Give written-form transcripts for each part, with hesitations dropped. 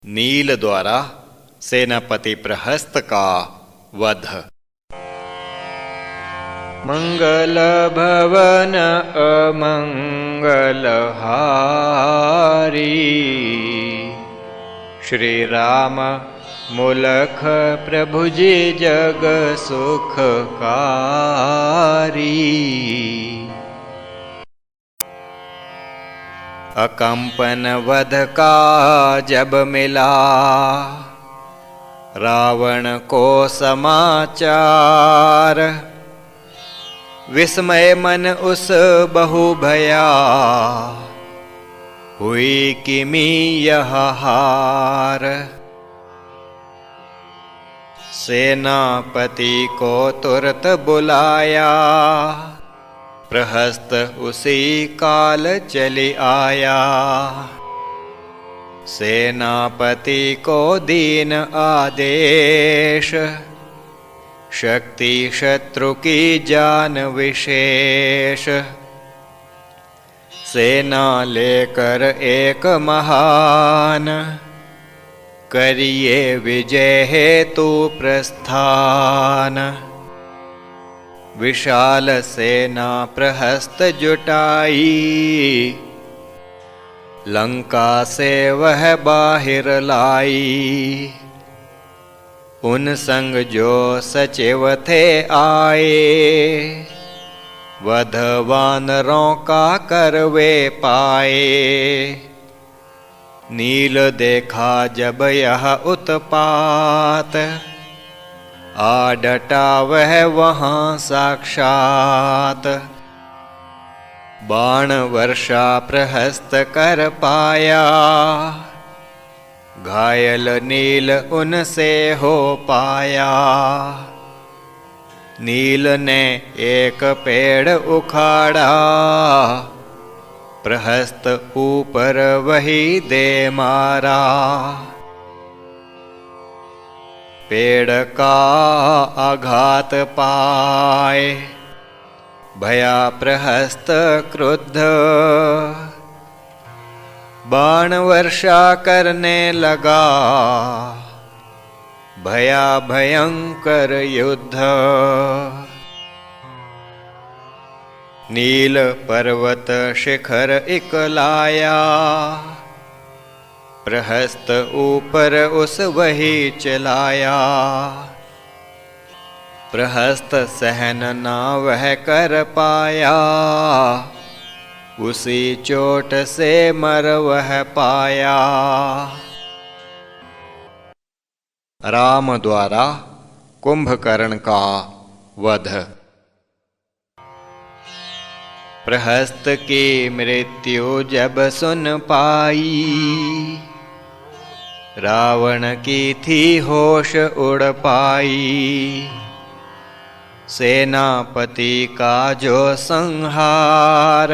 नील द्वारा सेनापति प्रहस्त का वध। मंगल भवन अमंगल हारी, श्री राम मुलख प्रभु जी जग सुखकारी। अकंपन वध का जब मिला, रावण को समाचार, विस्मय मन उस बहु भया, हुई किमी यह हार। सेनापति को तुरत बुलाया, प्रहस्त उसी काल चली आया। सेनापति को दीन आदेश, शक्ति शत्रु की जान विशेष। सेना लेकर एक महान, करिए विजय हेतु प्रस्थान। विशाल सेना प्रहस्त जुटाई, लंका से वह बाहिर लाई। उन संग जो सचिव थे आए, वध वानरों का करवे पाए। नील देखा जब यह उत्पात, आ डटा वह वहाँ साक्षात। बाण वर्षा प्रहस्त कर पाया, घायल नील उनसे हो पाया। नील ने एक पेड़ उखाड़ा, प्रहस्त ऊपर वही दे मारा। पेड़ का आघात पाए, भया प्रहस्त क्रुद्ध। बाण वर्षा करने लगा, भया भयंकर युद्ध। नील पर्वत शिखर इकलाया, प्रहस्त ऊपर उस वही चलाया। प्रहस्त सहन ना वह कर पाया, उसी चोट से मर वह पाया। राम द्वारा कुंभकर्ण का वध। प्रहस्त की मृत्यु जब सुन पाई, रावण की थी होश उड़ पाई। सेनापति का जो संहार,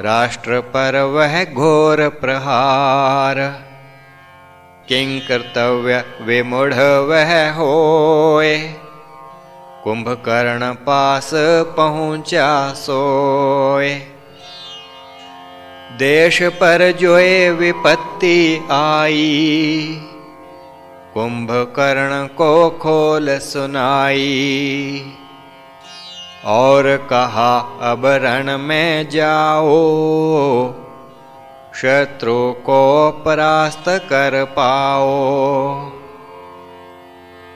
राष्ट्र पर वह घोर प्रहार। किंकर्तव्य विमूढ़ वह होए, कुंभकर्ण पास पहुँचा सोए। देश पर जोए विपत्ति आई, कुंभकर्ण को खोल सुनाई। और कहा अब रण में जाओ, शत्रु को परास्त कर पाओ।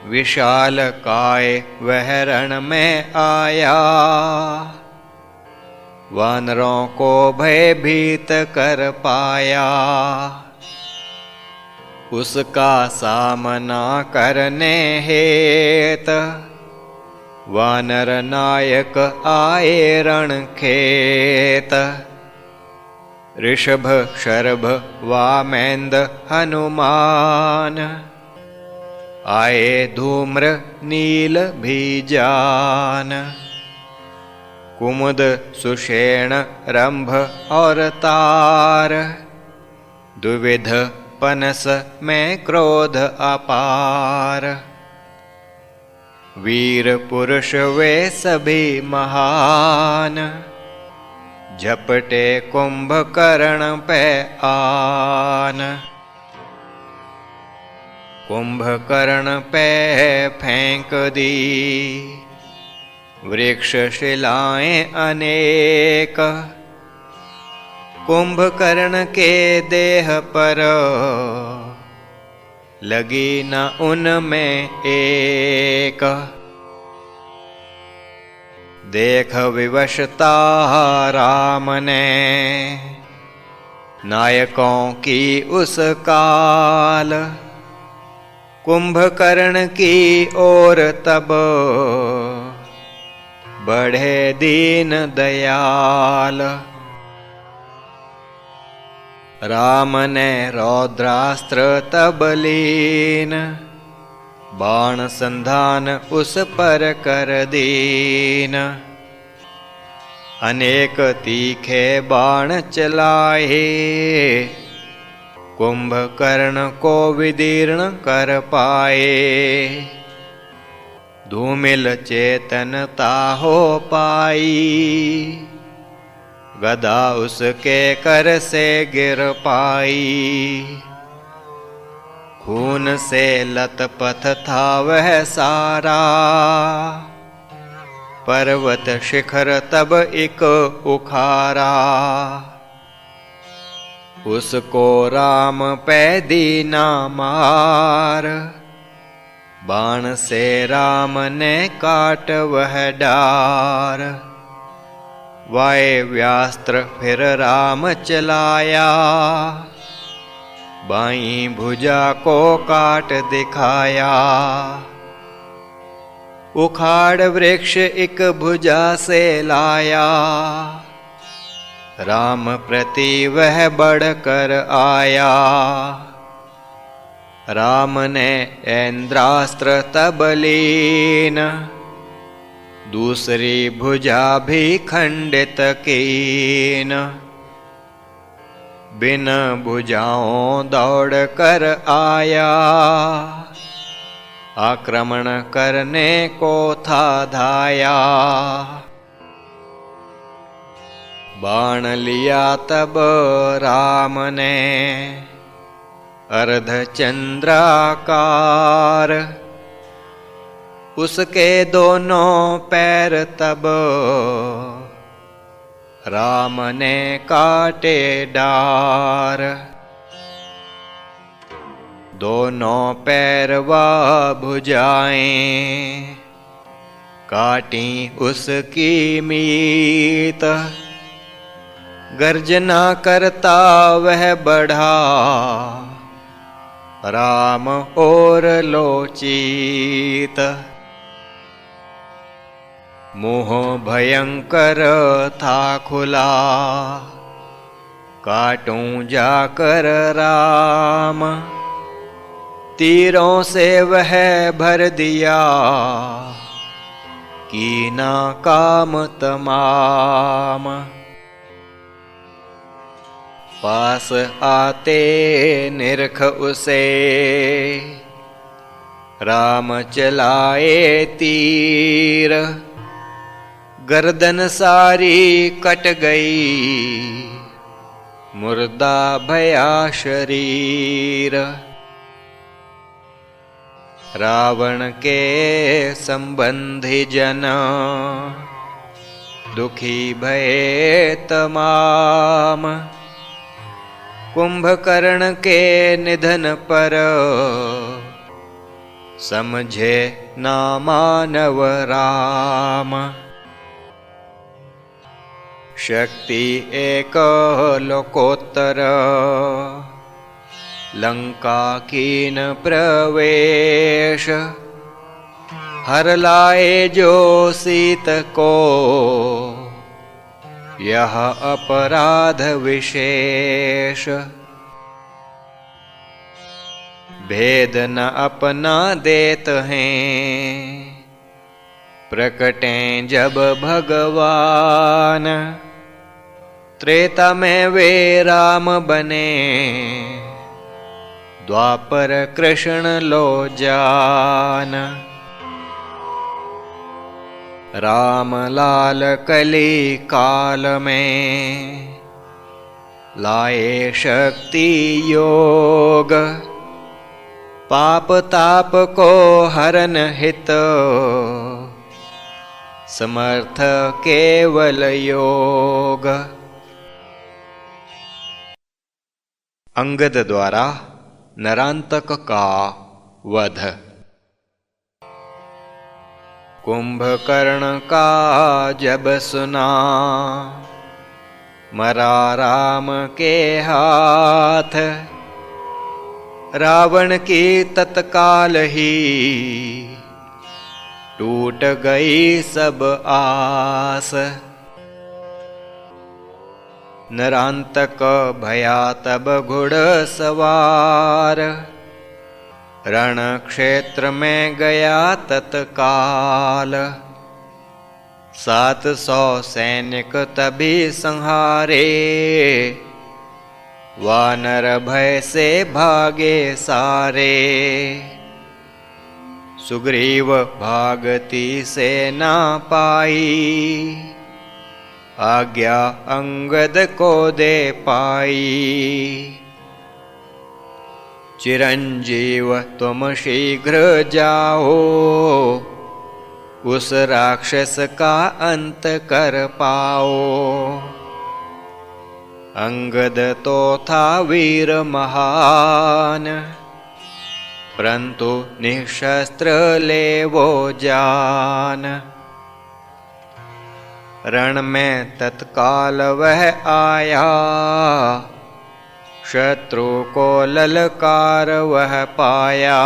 विशाल काय वह रण में आया, वानरों को भयभीत कर पाया। उसका सामना करने हेत, वानर नायक आए रण खेत। ऋषभ शर्भ वामेंद हनुमान, आए धूम्र नील भी जान। कुमुद सुषेण रंभ और तार, द्विविध पनस में क्रोध अपार। वीर पुरुष वे सभी महान, झपटे कुंभकर्ण पे आन। कुंभकर्ण पे फेंक दी वृक्ष शिलाएं अनेक, कुंभकर्ण के देह पर लगी न उनमें एक। देख विवशता राम ने नायकों की उस काल, कुंभकर्ण की ओर तब बढ़े दीन दयाल। राम ने रौद्रास्त्र तब लीन, बाण संधान उस पर कर दीन। अनेक तीखे बाण चलाए, कुंभकर्ण को विदीर्ण कर पाए। धूमिल चेतनता हो पाई, गदा उसके कर से गिर पाई। खून से लथपथ था वह सारा, पर्वत शिखर तब एक उखारा। उसको राम पे दीना मार, बाण से राम ने काट वह डार। वायव्यास्त्र फिर राम चलाया, बाईं भुजा को काट दिखाया। उखाड़ वृक्ष एक भुजा से लाया, राम प्रति वह बढ़कर आया। राम ने ऐन्द्रास्त्र तब लीन, दूसरी भुजा भी खंडित कीन। बिन भुजाओं दौड़ कर आया, आक्रमण करने को था धाया। बाण लिया तब राम ने अर्धचंद्राकार, उसके दोनों पैर तब राम ने काटे डार। दोनों पैर व भुजाएं काटी उसकी मीत। गर्जना करता वह बढ़ा, राम और लोचित। मुँह भयंकर था खुला, काटूं जाकर राम। तीरों से वह भर दिया, कीना काम तमाम। पास आते निरख उसे, राम चलाए तीर। गर्दन सारी कट गई, मुर्दा भया शरीर। रावण के संबंधी जन दुखी भये तमाम। कुंभकर्ण के निधन पर समझे ना मानव राम। शक्ति एक लोकोत्तर, लंका कीन प्रवेश। हर लाए जो सीत को, यह अपराध विशेष। भेद न अपना देत हैं, प्रकटें जब भगवान। त्रेता में वे राम बने, द्वापर कृष्ण लो जान। राम लाल कली काल में, लाए शक्ति योग। पाप ताप को हरन हित, समर्थ केवल योग। अंगद द्वारा नरांतक का वध। कुंभकर्ण का जब सुना, मरा राम के हाथ। रावण की तत्काल ही, टूट गई सब आस। नरांतक भया तब घुड़सवार, रण क्षेत्र में गया तत्काल। 700 सैनिक तभी संहारे, वानर भय से भागे सारे। सुग्रीव भागती सेना पाई, आज्ञा अंगद को दे पाई। चिरंजीव तुम शीघ्र जाओ, उस राक्षस का अंत कर पाओ। अंगद तो था वीर महान, परंतु निशस्त्र ले वो जान। रण में तत्काल वह आया, शत्रु को ललकार वह पाया।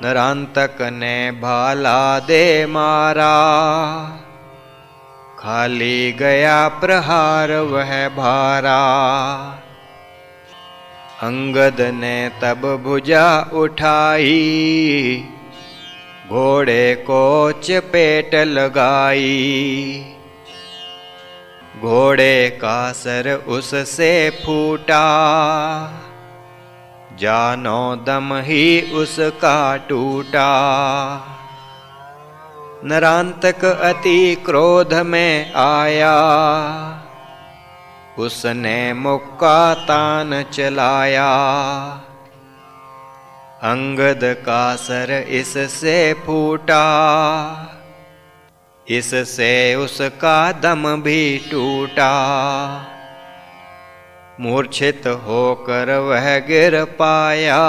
नरांतक ने भाला दे मारा, खाली गया प्रहार वह भारा। अंगद ने तब भुजा उठाई, घोड़े को चपेट लगाई। घोड़े का सर उससे फूटा, जानो दम ही उसका टूटा। नरांतक अति क्रोध में आया, उसने मुक्का तान चलाया। अंगद का सर इससे फूटा, इससे उसका दम भी टूटा। मूर्छित होकर वह गिर पाया,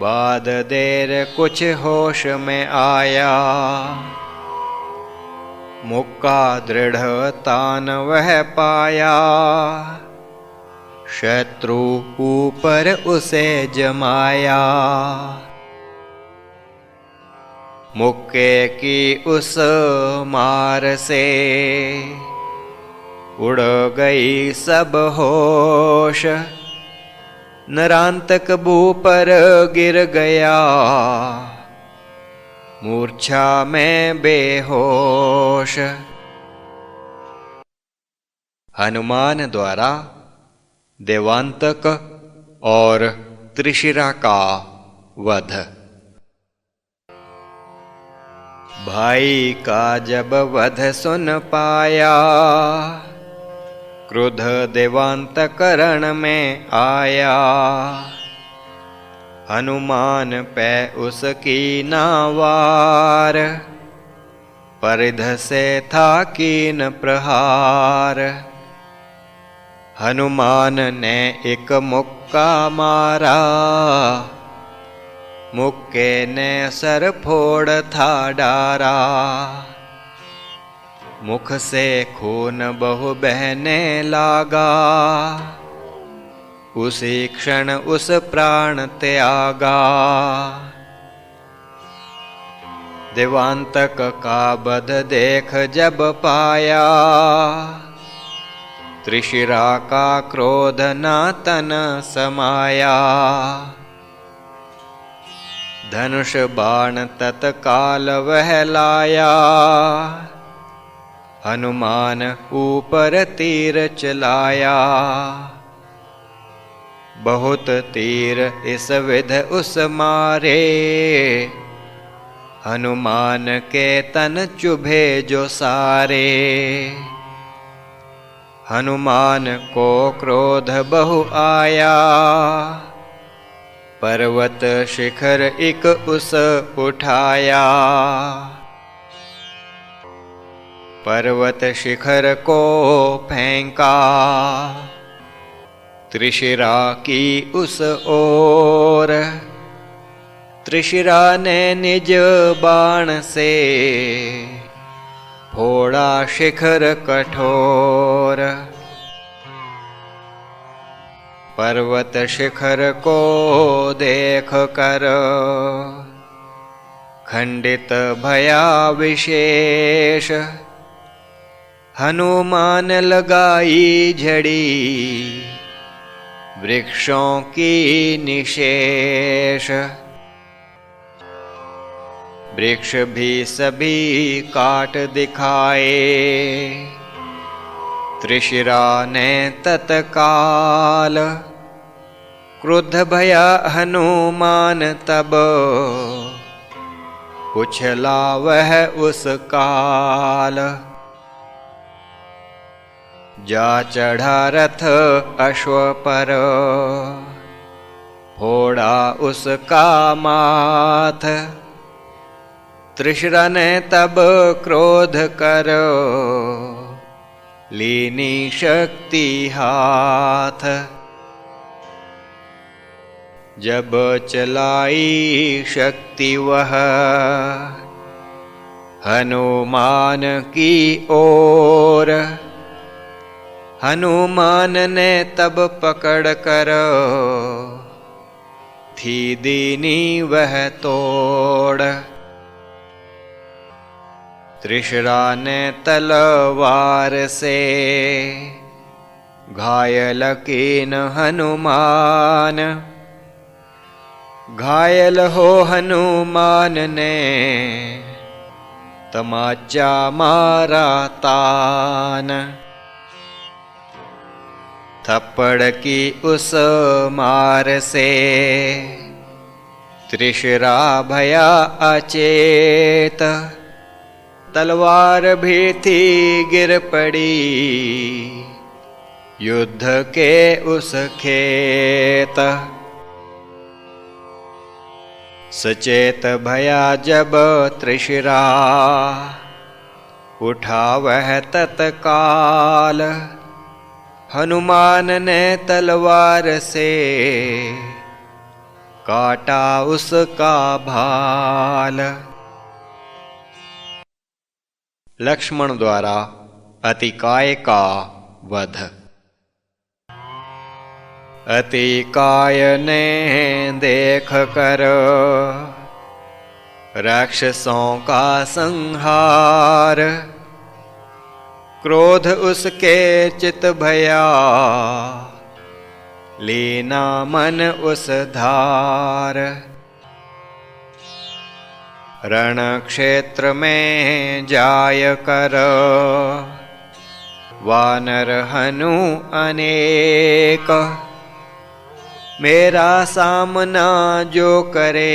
बाद देर कुछ होश में आया। मुक्का दृढ़ तान वह पाया, शत्रु ऊपर उसे जमाया। मुक्के की उस मार से, उड़ गई सब होश। नरांतक भू पर गिर गया, मूर्छा में बेहोश। हनुमान द्वारा देवांतक और त्रिशिरा का वध। भाई का जब वध सुन पाया, क्रुद्ध देवांतक रण में आया। हनुमान पे उसकी नावार, परिध से था कीन प्रहार। हनुमान ने एक मुक्का मारा, मुक्के ने सर फोड़ था डारा। मुख से खून बहु बहने लागा, उसी क्षण उस प्राण त्यागा। देवांतक का वध देख जब पाया, त्रिशिरा का क्रोध न तन समाया। धनुष बाण तत्काल वह लाया, हनुमान ऊपर तीर चलाया। बहुत तीर इस विध उस मारे, हनुमान के तन चुभे जो सारे। हनुमान को क्रोध बहु आया, पर्वत शिखर एक उस उठाया। पर्वत शिखर को फेंका, त्रिशिरा की उस ओर। त्रिशिरा ने निज बाण से फोड़ा शिखर कठोर। पर्वत शिखर को देख कर खंडित भया विशेष। हनुमान लगाई झड़ी वृक्षों की निशेष। वृक्ष भी सभी काट दिखाए, त्रिशिरा ने तत्काल। क्रुद्ध भया हनुमान तब, उछला वह उस काल। जा चढ़ा रथ अश्व पर, फोड़ा उसका माथ। त्रिशिरा ने तब क्रोध कर, लीनी शक्ति हाथ। जब चलाई शक्ति वह हनुमान की ओर। हनुमान ने तब पकड़ कर, थी दीनी वह तोड़। त्रिशिरा ने तलवार से घायल कीन हनुमान। घायल हो हनुमान ने तमाचा मारा तान। थप्पड़ की उस मार से त्रिशिरा भया अचेत। तलवार भी थी गिर पड़ी युद्ध के उस खेत। सचेत भया जब त्रिशिरा, उठा वह तत्काल। हनुमान ने तलवार से काटा उसका भाल। लक्ष्मण द्वारा अतिकाय का वध। अतिकाय ने देख कर राक्षसों का संहार। क्रोध उसके चित भया, लीना मन उस धार। रण क्षेत्र में जाय कर वानर हनु अनेक। मेरा सामना जो करे,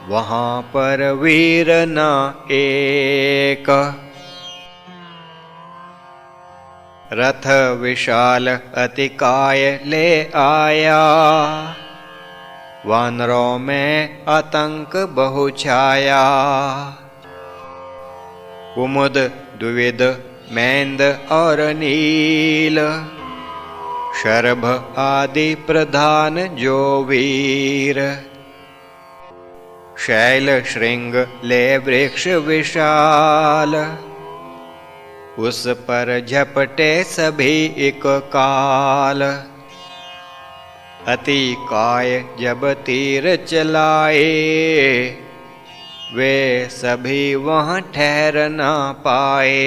वहाँ पर वीर न एक। रथ विशाल अतिकाय ले आया, वानरों में आतंक बहु छाया। कुमुद द्विविद मैंद और नील, शरभ आदि प्रधान जो वीर। शैल श्रृंग ले वृक्ष विशाल, उस पर झपटे सभी एक काल। अतिकाय जब तीर चलाए, वे सभी वहाँ ठहर न पाए।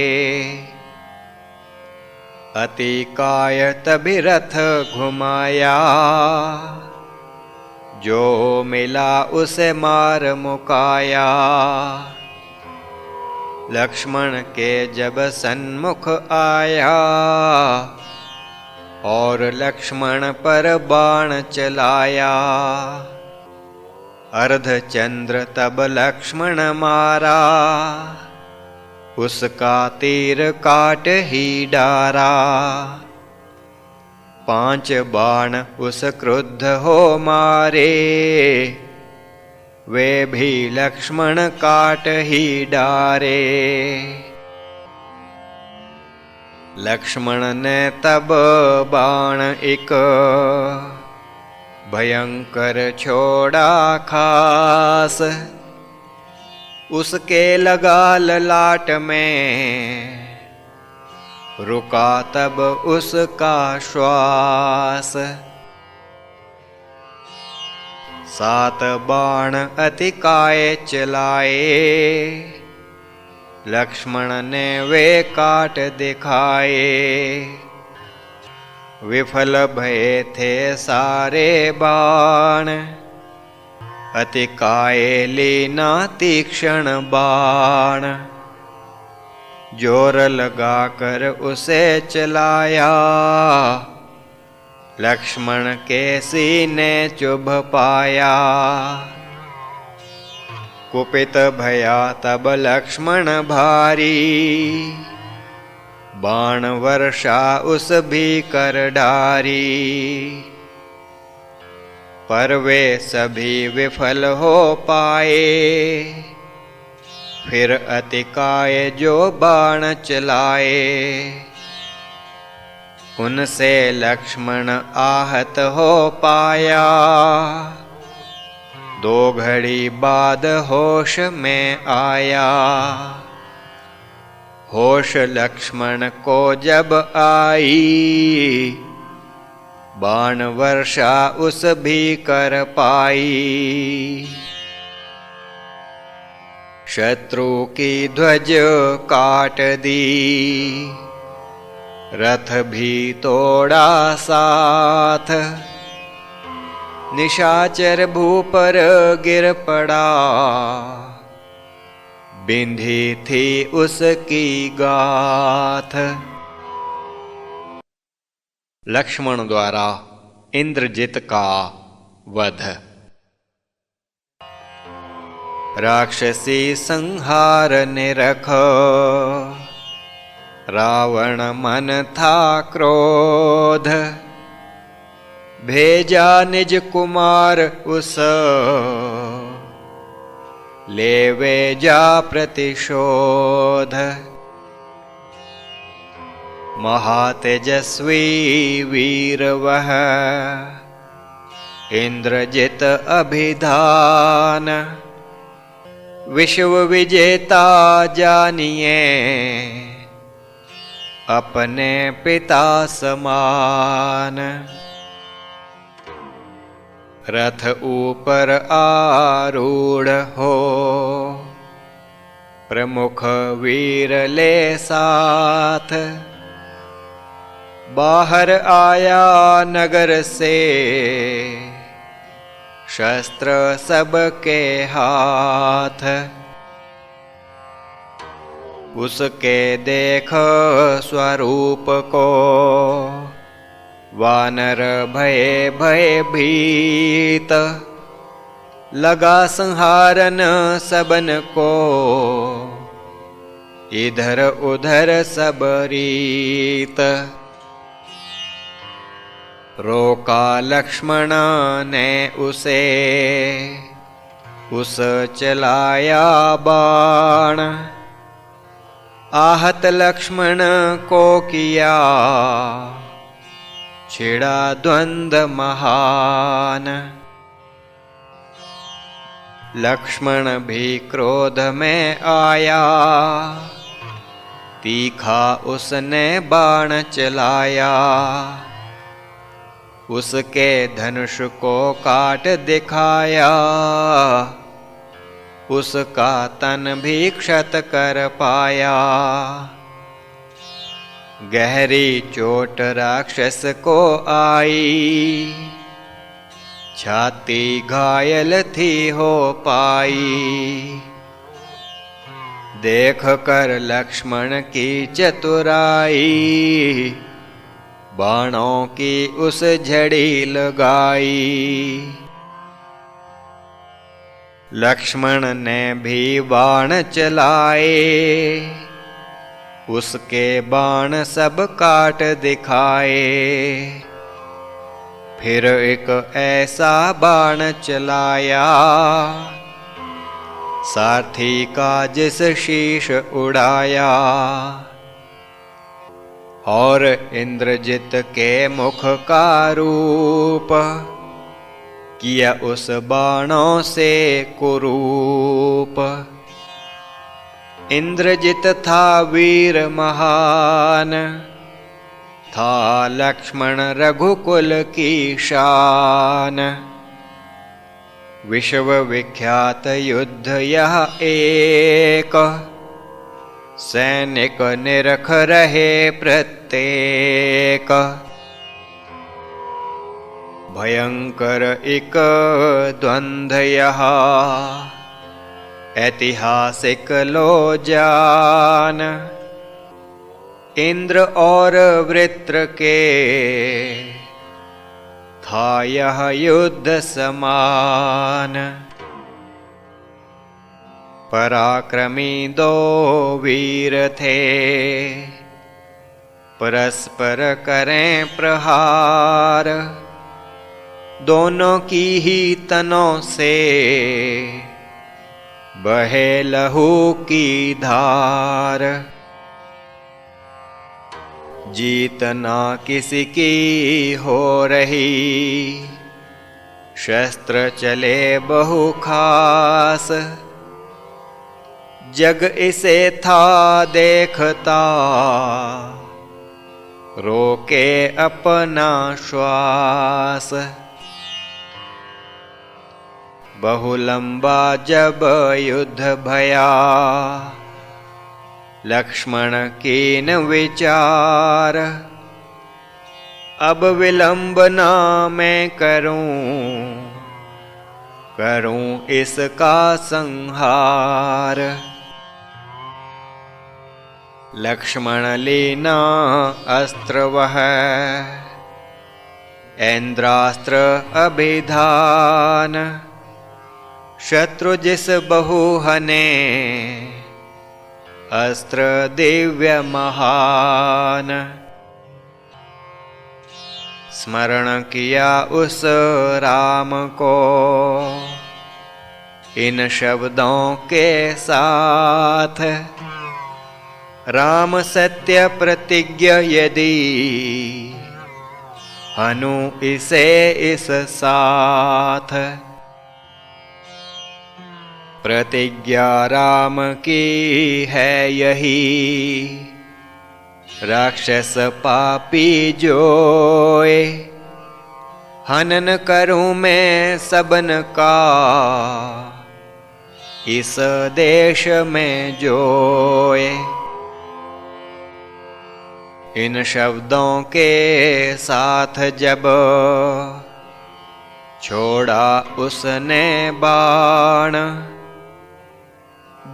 अतिकाय तभी रथ घुमाया, जो मिला उसे मार मुकाया। लक्ष्मण के जब सन्मुख आया, और लक्ष्मण पर बाण चलाया। अर्धचंद्र तब लक्ष्मण मारा, उसका तीर काट ही डारा। 5 बाण उस क्रुद्ध हो मारे, वे भी लक्ष्मण काट ही डारे। लक्ष्मण ने तब बाण एक भयंकर छोड़ा खास, उसके लगा ललाट में, रुका तब उसका श्वास। 7 बाण अतिकाय चलाए, लक्ष्मण ने वे काट दिखाए। विफल भये थे सारे बाण, अतिकाय लीना तीक्ष्ण बाण। जोर लगाकर उसे चलाया, लक्ष्मण के सीने चुभ पाया। कुपित भया तब लक्ष्मण भारी, बाण वर्षा उस भीकर डारी। पर वे सभी विफल हो पाए, फिर अतिकाय जो बाण चलाए। उनसे लक्ष्मण आहत हो पाया, 2 घड़ी बाद होश में आया। होश लक्ष्मण को जब आई, बाण वर्षा उस भी कर पाई। शत्रु की ध्वज काट दी, रथ भी तोड़ा साथ। निशाचर भूपर गिर पड़ा, बिंधी थी उसकी गाथ। लक्ष्मण द्वारा इंद्रजित का वध। राक्षसी संहार निरख, रावण मन था क्रोध। भेजा निज कुमार उस, लेवे जा प्रतिशोध। महातेजस्वी वीर वह, इंद्रजित अभिधान। विश्व विजेता जानिए, अपने पिता समान। रथ ऊपर आरूढ़ हो, प्रमुख वीर ले साथ। बाहर आया नगर से, शस्त्र सबके हाथ। उसके देख स्वरूप को, वानर भये भयभीत। लगा संहारन सबन को, इधर उधर सब रीत। रोका लक्ष्मण ने उसे, उस चलाया बाण। आहत लक्ष्मण को किया, छिड़ा द्वंद महान। लक्ष्मण भी क्रोध में आया, तीखा उसने बाण चलाया। उसके धनुष को काट दिखाया, उसका तन भी क्षत कर पाया। गहरी चोट राक्षस को आई, छाती घायल थी हो पाई। देख कर लक्ष्मण की चतुराई, बाणों की उस झड़ी लगाई। लक्ष्मण ने भी बाण चलाए, उसके बाण सब काट दिखाए। फिर एक ऐसा बाण चलाया, सारथी का जिस शीश उड़ाया। और इंद्रजित के मुख का रूप, किया उस बाणों से कुरूप। इंद्रजित था वीर महान, था लक्ष्मण रघुकुल की शान। विश्व विख्यात युद्ध यह एक, सैनिक निरख रहे प्रत्येक। भयंकर एक द्वंद्व यह, ऐतिहासिक लो जान। इंद्र और वृत्र के था यह युद्ध समान। पराक्रमी दो वीर थे, परस्पर करें प्रहार। दोनों की ही तनों से बहे लहू की धार। जीतना किसी की हो रही, शस्त्र चले बहु खास। जग इसे था देखता, रोके अपना श्वास। बहु लंबा जब युद्ध भया, लक्ष्मण कीन विचार। अब विलंब ना मैं करूं इसका संहार। लक्ष्मण लेना अस्त्र वह, ऐन्द्रास्त्र अभिधान। शत्रु जिस बहु हने, अस्त्र दिव्य महान। स्मरण किया उस राम को, इन शब्दों के साथ। राम सत्य प्रतिज्ञ यदि, हनु इसे इस साथ। प्रतिज्ञा राम की है यही, राक्षस पापी जोए। हनन करूं मैं सबन का, इस देश में जोए। इन शब्दों के साथ जब छोड़ा उसने बाण,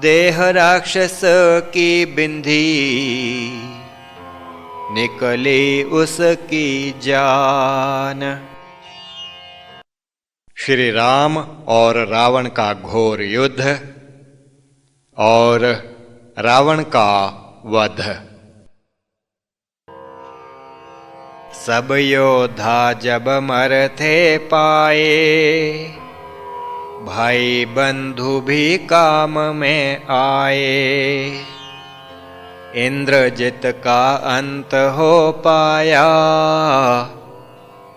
देह राक्षस की बिंधी, निकली उसकी जान। श्री राम और रावण का घोर युद्ध और रावण का वध। सब योद्धा जब मरते पाए, भाई बंधु भी काम में आए। इंद्रजित का अंत हो पाया,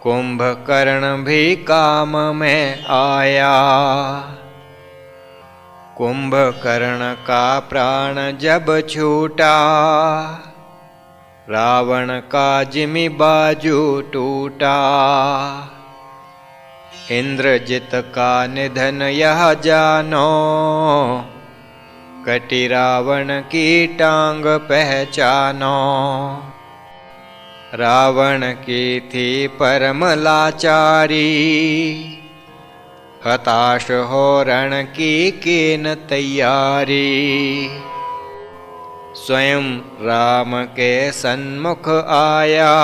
कुंभकर्ण भी काम में आया। कुंभकर्ण का प्राण जब छूटा, रावण का जिमी बाजू टूटा। इंद्रजित का निधन यह जानो, कटी रावण की टांग पहचानो। रावण की थी परम लाचारी, हताश हो रण की कीन तैयारी। स्वयं राम के सन्मुख आया,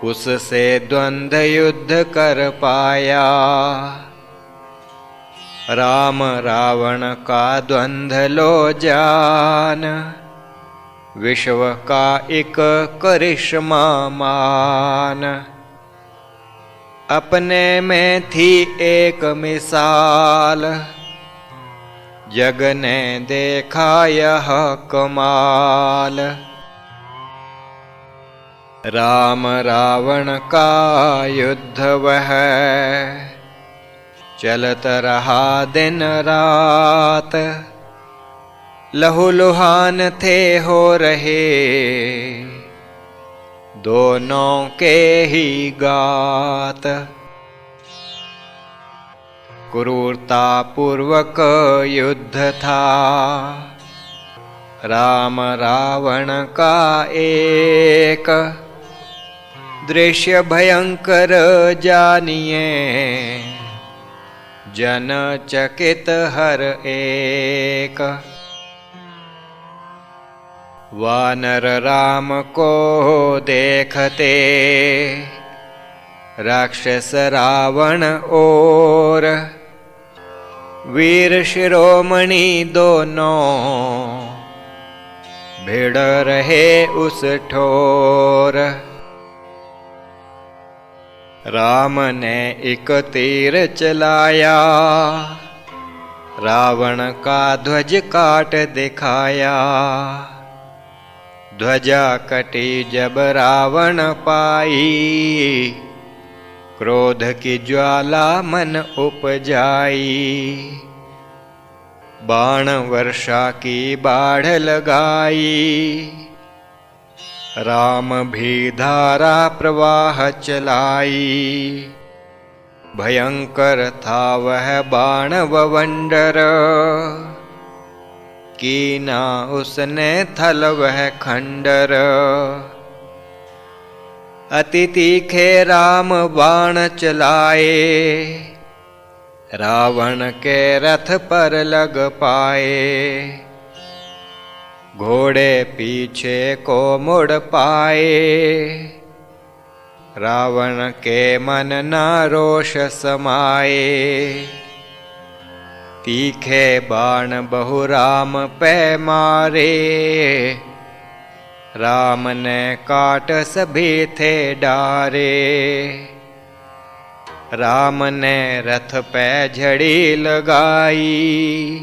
उससे द्वंद्व युद्ध कर पाया। राम रावण का द्वंद्व लो जान, विश्व का एक करिश्मा मान, अपने में थी एक मिसाल, जग ने देखा यह कमाल। राम रावण का युद्ध वह चलत रहा दिन रात, लहूलुहान थे हो रहे दोनों के ही गात। क्रूरता पूर्वक युद्ध था राम रावण का एक, दृश्य भयंकर जानिए जन चकित हर एक। वानर राम को देखते राक्षस रावण और, वीर शिरोमणि दोनों भिड़ रहे उस ठोर। राम ने एक तीर चलाया, रावण का ध्वज काट दिखाया। ध्वजा कटी जब रावण पाई, क्रोध की ज्वाला मन उपजाई। बाण वर्षा की बाढ़ लगाई, राम भी धारा प्रवाह चलाई। भयंकर था वह बाण ववंडर, कीना उसने थल वह खंडर। अति तीखे राम बाण चलाए, रावण के रथ पर लग पाए। घोड़े पीछे को मुड़ पाए, रावण के मन ना रोष समाए। तीखे बाण बहु राम पे मारे, राम ने काट सभी थे डारे। राम ने रथ पे झड़ी लगाई,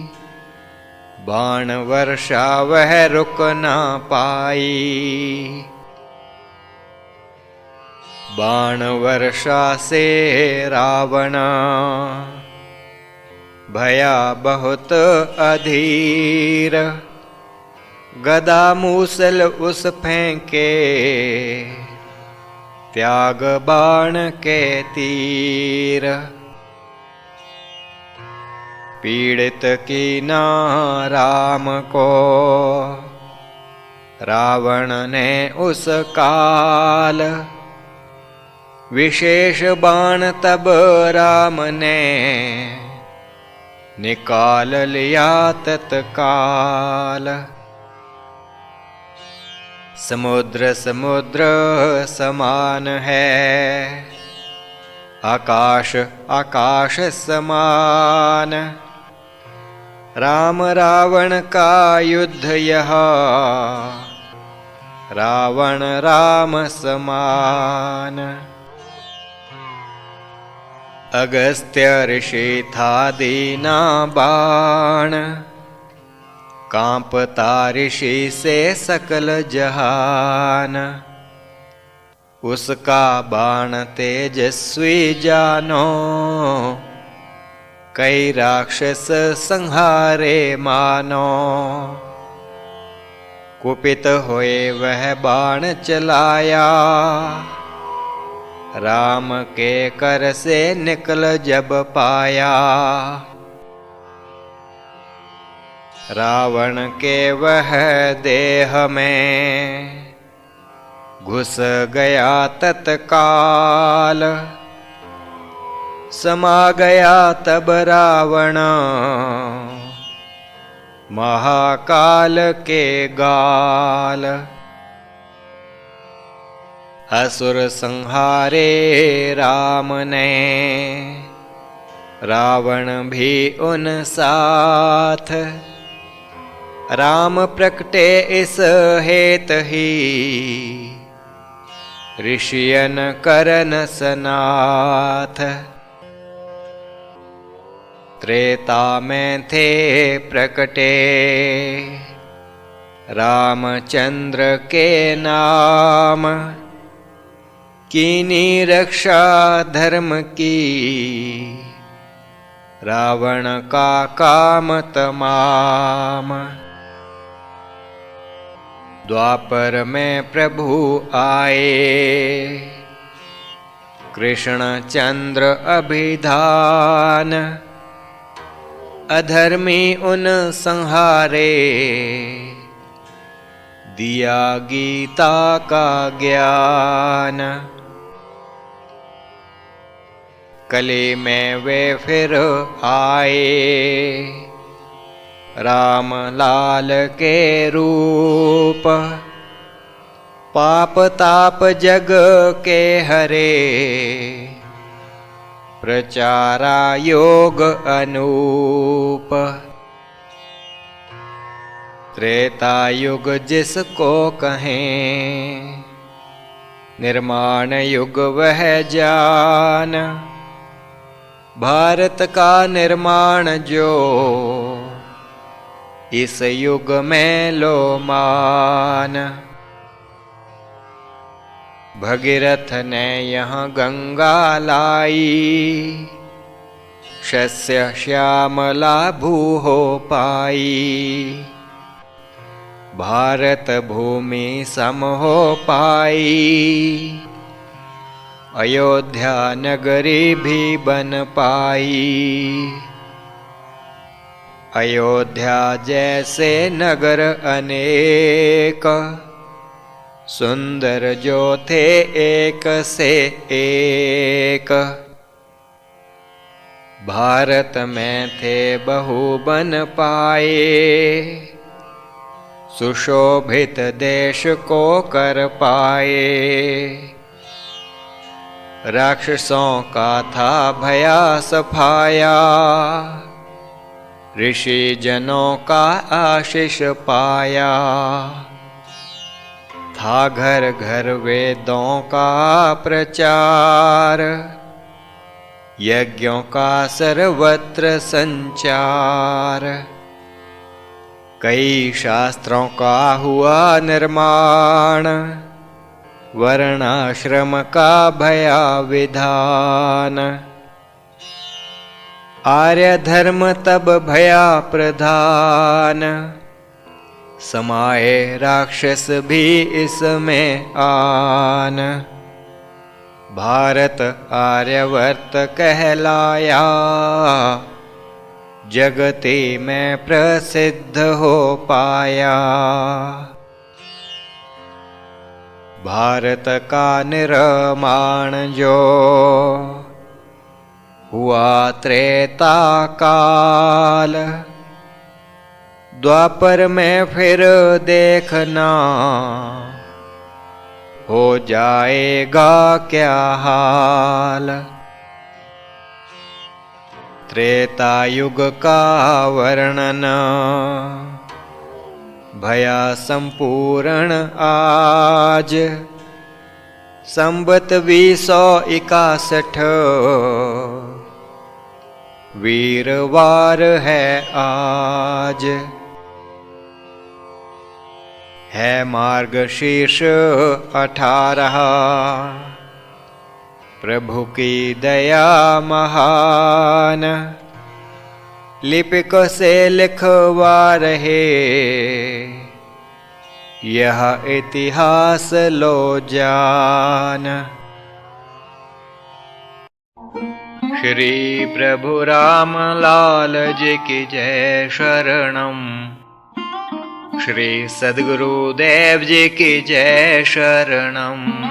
बाण वर्षा वह रुक ना पाई। बाण वर्षा से रावण भया बहुत अधीर। गदा मूसल उस फेंके, त्याग बाण के तीर। पीड़ित कीना राम को रावण ने उस काल। विशेष बाण तब राम ने निकाल लिया तत्काल। समुद्र समुद्र समान है, आकाश आकाश समान। राम रावण का युद्ध यह, रावण राम समान। अगस्त्य ऋषि था दीना बाण, कांपता ऋषि से सकल जहान। उसका बाण तेजस्वी जानो, कई राक्षस संहारे मानो। कुपित होए वह बाण चलाया, राम के कर से निकल जब पाया। रावण के वह देह में घुस गया तत्काल। समा गया तब रावण महाकाल के गाल। असुर संहारे राम ने, रावण भी उन साथ। राम प्रकटे इस हेत ही, ऋषियन करन सनाथ। त्रेता में थे प्रकटे, रामचंद्र के नाम। कीनी रक्षा धर्म की, रावण का काम तमाम। द्वापर में प्रभु आए, कृष्ण चंद्र अभिधान। अधर्मी उन संहारे, दिया गीता का ज्ञान। कली में वे फिर आए, राम लाल के रूप। पाप ताप जग के हरे, प्रचारा योग अनूप। त्रेता युग जिसको कहें, निर्माण युग वह जान। भारत का निर्माण जो, इस युग में लो मान। भगीरथ ने यहाँ गंगा लाई, शस्य श्यामला भू हो पाई। भारत भूमि सम हो पाई, अयोध्या नगरी भी बन पाई। अयोध्या जैसे नगर अनेक, सुंदर जो थे एक से एक। भारत में थे बहु बन पाए, सुशोभित देश को कर पाए। राक्षसों का था भया सफाया, ऋषि जनों का आशीष पाया। था घर घर वेदों का प्रचार, यज्ञों का सर्वत्र संचार। कई शास्त्रों का हुआ निर्माण, वर्णाश्रम का भया विधान। आर्य धर्म तब भया प्रधान, समाये राक्षस भी इसमें आन। भारत आर्यवर्त कहलाया, जगती में प्रसिद्ध हो पाया। भारत का निर्माण जो, हुआ त्रेता काल। द्वापर में फिर देखना, हो जाएगा क्या हाल। त्रेता युग का वर्णन, भया संपूर्ण आज। संबत 261, वीरवार है आज। है मार्गशीर्ष 18, प्रभु की दया महान। लिपिक से लिखवा रहे, यह इतिहास लो जान। श्री प्रभु राम लाल जी की जय शरणम। श्री सद्गुरुदेव जी की जय शरणम।